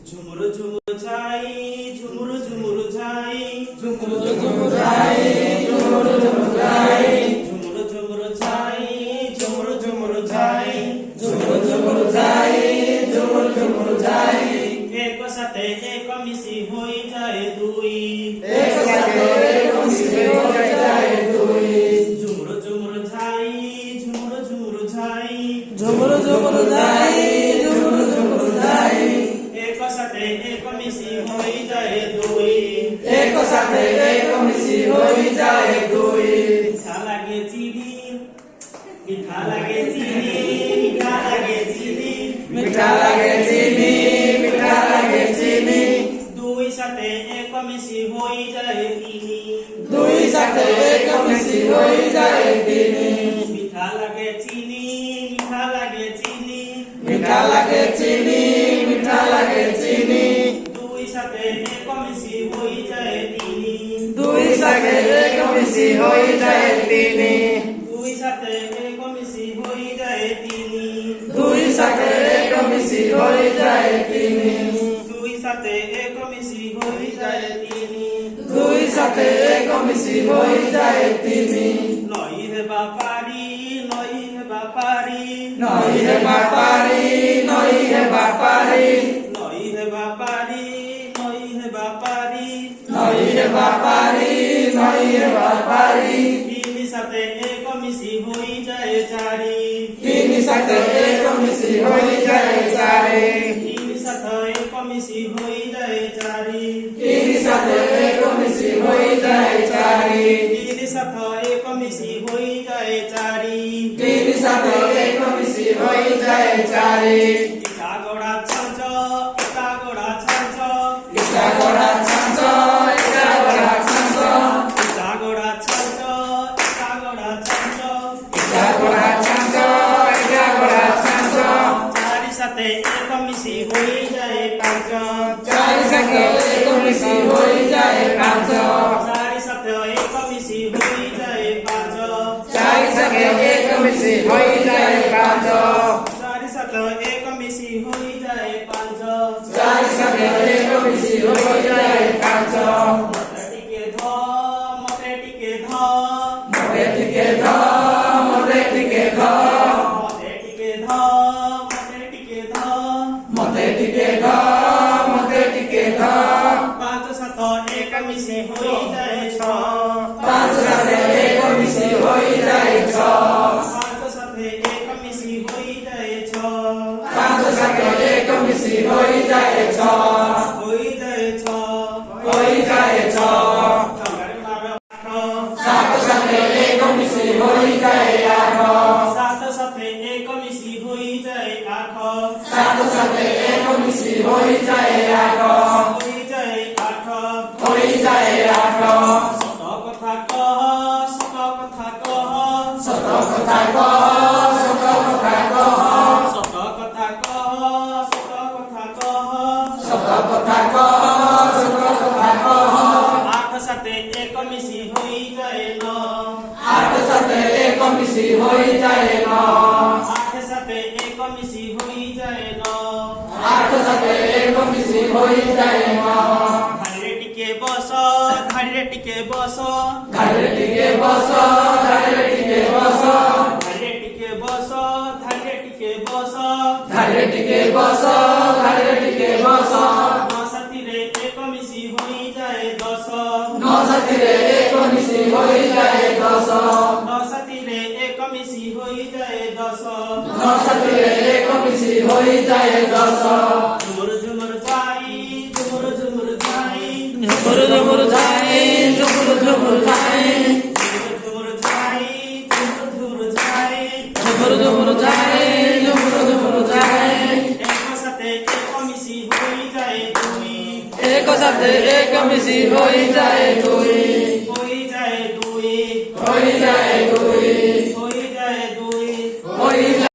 ঝুমুর ঝুমুর ছাই ঝুমুর ঝুমুর ছাই ঝুমুর ঝুমুর ছাই ঝুমুর ঝুমুর ছাই ঝুমুর ঝুমুর ছাই ঝুমুর ঝুমুর ছাই ঝুমুর ঝুমুর ছাই ঝুমুর ঝুমুর ছাই এক সাথে এক মিশি হয়ে যায় দুই এক সাথে এক মিশি হয়ে যায় দুই ঝুমুর ঝুমুর ছাই ঝুমুর ঝুমুর ছাই ঝুমুর ঝুমুর ছাই ঝুমুর ঝুমুর ছাই এক সাথে এক মিশি হয়ে যায় দুই এক সাথে এক মিশি হয়ে যায় দুই মিঠা লাগে চিনি মিঠা লাগে চিনি মিঠা লাগে চিনি মিঠা লাগে চিনি মিঠা লাগে চিনি দুই সাথে এক মিশি হয়ে যায় তিনি দুই সাথে এক মিশি হয়ে যায় তিনি মিঠা লাগে চিনি মিঠা লাগে চিনি মিঠা লাগে চিনি মিঠা লাগে চিনি দুই সাথে এক মিশি হয়ে যায় তিনি দুই সাথে এক মিশি হয়ে যায় তিনি দুই সাথে এক মিশি হয়ে যায় তিনি দুই সাথে এক মিশি হয়ে যায় তিনি দুই সাথে এক মিশি হয়ে যায় তিনি দুই সাথে এক মিশি হয়ে যায় তিনি নই হেবা পারি নই হেবা পারি নই হে বাপারি নই হে বাপারি নই হেবা পারি নই হেবা পারি নই হে বাপারি নই হে বাপারি তিনি সাথে এক মিশি হয়ে যায় চারি তিনি সাথে এক মিশি হয়ে যায় চারি তিনি সাথে এক মিশি হয়ে যায় চারি তিনি সাথে এক মিশি হয়ে যায় চারি তিনি সাথে এক মিশি হয়ে যায় চারি তিনি সাথে এক মিশি হয়ে যায় চারি ইটা গোড়া ছাঁচ ইটা গোড়া ছাঁচ ইটা গড়া ছাঁচ ইটা গড়া ছাঁচ ইটা গোড়া ছাঁচ ইটা গোড়া ছাঁচ ইটা গড়া ছাঁচ ইটা গড়া ছাঁচ চারি সাথে এক মিশি হয়ে যায় পাঁচ চারি সাথে এক মিশি হয়ে যায় পাঁচ চারি সাথে এক মিশি হয়ে যায় পাঁচ চারি সাথে এক মিশি হয়ে যায় পাঁচ চারি সাথে এক মিশি হয়ে যায় পাঁচ চারি সাথে এক মিশি হয়ে যায় পাঁচ মতে টিকে ধ মতে টিকে ধ মতে টিকে ধ মতে টিকে ধ মতে টিকে ধ মতে টিকে ধ মতে টিকে ধ মতে টিকে ধ পাঁচ সাত এক মিশি হয়ে যায় ছ পাঁচ সাথে এক মিশি হয়ে যায় ছ পাঁচ সাথে এক মিশি হয়ে যায় ছ পাঁচ সাথে এক মিশি হয়ে যায় ছ হয়ে যায় ছ হয়ে যায় ছ সাত সাথে এক মিশি হয়ে যায় আঠ সাত সাথে এক মিশি হয়ে যায় আঠ সাত সাথে এক মিশি হয়ে যায় আঠ হয়ে যায় আঠ হয়ে যায় আঠ শত কথা কহ শত কথা কহ শত কথা কহ শত কথা কহ শত কথা কহ শত কথা কহ শত কথা কহ শত কথা কহ আঠ সাথে এক মিশি হয়ে যায় ন আঠ সাথে এক মিশি হয়ে যায় ন আঠ সাথে এক মিশি হয়ে যায় ন আঠ সাথে এক মিশি হয়ে যায় ন ধারে টিকে বস ধারে টিকে বস ধারে টিকে বস ধারে টিকে বস ধারে টিকে বস ধারে টিকে বস ধারে টিকে বস ধারে টিকে বস ন সাথীরে এক মিশি হয়ে যায় দশ ন সাথীরে এক মিশি হয়ে যায় দশ ন সাথীরে এক মিশি হয়ে যায় দশ ন সাথীরে এক মিশি হয়ে যায় দশ ঝুমুর ঝুমুর ছাই ঝুমুর ঝুমুর ছাই ঝুমুর ঝুমুর ছাই ঝুমুর ঝুমুর ছাই ঝুমুর ছাই ঝুমুর ঝুমুর ছাই ঝুমুর ঝুমুর ছাই ঝুমুর ঝুমুর ছাই এক সাথে এক মিশি হয়ে যায় দুই এক সাথে এক মিশি হয়ে যায় দুই হয়ে যায় দুই হয়ে যায় দুই